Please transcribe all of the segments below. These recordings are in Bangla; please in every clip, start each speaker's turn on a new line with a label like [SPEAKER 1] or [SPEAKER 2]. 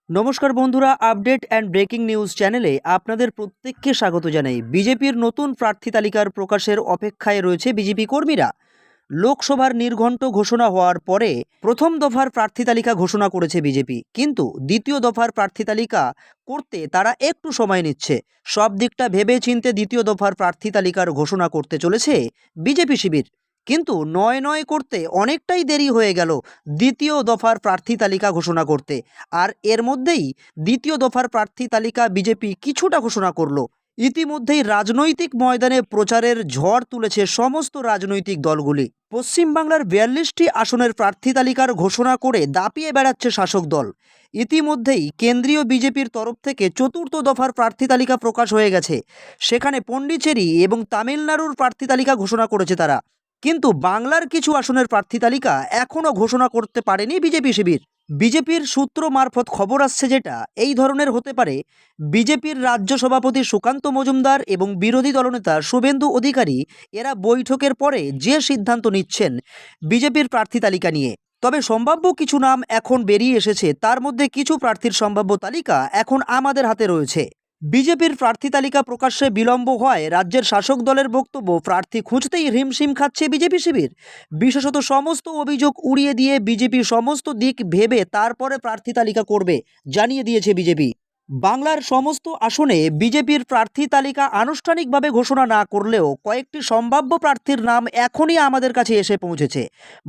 [SPEAKER 1] নমস্কার বন্ধুরা, আপডেট অ্যান্ড ব্রেকিং নিউজ চ্যানেলে আপনাদের প্রত্যেককে স্বাগত জানাই। বিজেপির নতুন প্রার্থী তালিকার প্রকাশের অপেক্ষায় রয়েছে বিজেপি কর্মীরা। লোকসভার নির্ঘণ্ট ঘোষণা হওয়ার পরে প্রথম দফার প্রার্থী তালিকা ঘোষণা করেছে বিজেপি, কিন্তু দ্বিতীয় দফার প্রার্থী তালিকা করতে তারা একটু সময় নিচ্ছে। সব দিকটা ভেবে চিন্তে দ্বিতীয় দফার প্রার্থী তালিকার ঘোষণা করতে চলেছে বিজেপি শিবির, কিন্তু নয় নয় করতে অনেকটাই দেরি হয়ে গেল দ্বিতীয় দফার প্রার্থী তালিকা ঘোষণা করতে। আর এর মধ্যেই দ্বিতীয় দফার প্রার্থী তালিকা বিজেপি কিছুটা ঘোষণা করলো। ইতিমধ্যেই রাজনৈতিক ময়দানে প্রচারের ঝড় তুলেছে সমস্ত রাজনৈতিক দলগুলি। পশ্চিমবাংলার 42টি আসনের প্রার্থী তালিকার ঘোষণা করে দাপিয়ে বেড়াচ্ছে শাসক দল। ইতিমধ্যেই কেন্দ্রীয় বিজেপির তরফ থেকে চতুর্থ দফার প্রার্থী তালিকা প্রকাশ হয়ে গেছে। সেখানে পণ্ডিচেরি এবং তামিলনাড়ুর প্রার্থী তালিকা ঘোষণা করেছে তারা, কিন্তু বাংলার কিছু আসনের প্রার্থী তালিকা এখনও ঘোষণা করতে পারেনি বিজেপি শিবির। বিজেপির সূত্র মারফত খবর আসছে যেটা এই ধরনের হতে পারে, বিজেপির রাজ্য সভাপতি সুকান্ত মজুমদার এবং বিরোধী দলনেতা শুভেন্দু অধিকারী এরা বৈঠকের পরে যে সিদ্ধান্ত নিচ্ছেন বিজেপির প্রার্থী তালিকা নিয়ে। তবে সম্ভাব্য কিছু নাম এখন বেরিয়ে এসেছে, তার মধ্যে কিছু প্রার্থীর সম্ভাব্য তালিকা এখন আমাদের হাতে রয়েছে। বিজেপির প্রার্থী তালিকা প্রকাশ্যে বিলম্ব হওয়ায় রাজ্যের শাসক দলের বক্তব্য, প্রার্থী খুঁজতেই হিমশিম খাচ্ছে বিজেপি শিবির। বিশেষত সমস্ত অভিযোগ উড়িয়ে দিয়ে বিজেপি সমস্ত দিক ভেবে তারপরে প্রার্থী তালিকা করবে জানিয়ে দিয়েছে বিজেপি। বাংলার সমস্ত আসনে বিজেপির প্রার্থী তালিকা আনুষ্ঠানিকভাবে ঘোষণা না করলেও কয়েকটি সম্ভাব্য প্রার্থীর নাম এখনই আমাদের কাছে এসে পৌঁছেছে।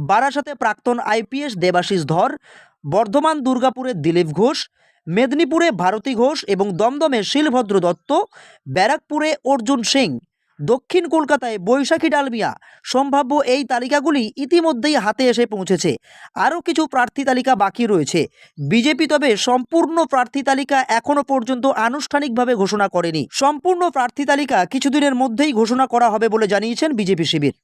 [SPEAKER 1] বারাসাতে প্রাক্তন আইপিএস দেবাশিস ধর, বর্ধমান দুর্গাপুরে দিলীপ ঘোষ, মেদিনীপুরে ভারতী ঘোষ এবং দমদমে শিলভদ্র দত্ত, ব্যারাকপুরে অর্জুন সিং, দক্ষিণ কলকাতায় বৈশাখী ডালমিয়া। সম্ভাব্য এই তালিকাগুলি ইতিমধ্যেই হাতে এসে পৌঁছেছে। আরও কিছু প্রার্থী তালিকা বাকি রয়েছে। বিজেপি তবে সম্পূর্ণ প্রার্থী তালিকা এখনও পর্যন্ত আনুষ্ঠানিকভাবে ঘোষণা করেনি। সম্পূর্ণ প্রার্থী তালিকা কিছুদিনের মধ্যেই ঘোষণা করা হবে বলে জানিয়েছেন বিজেপি শিবির।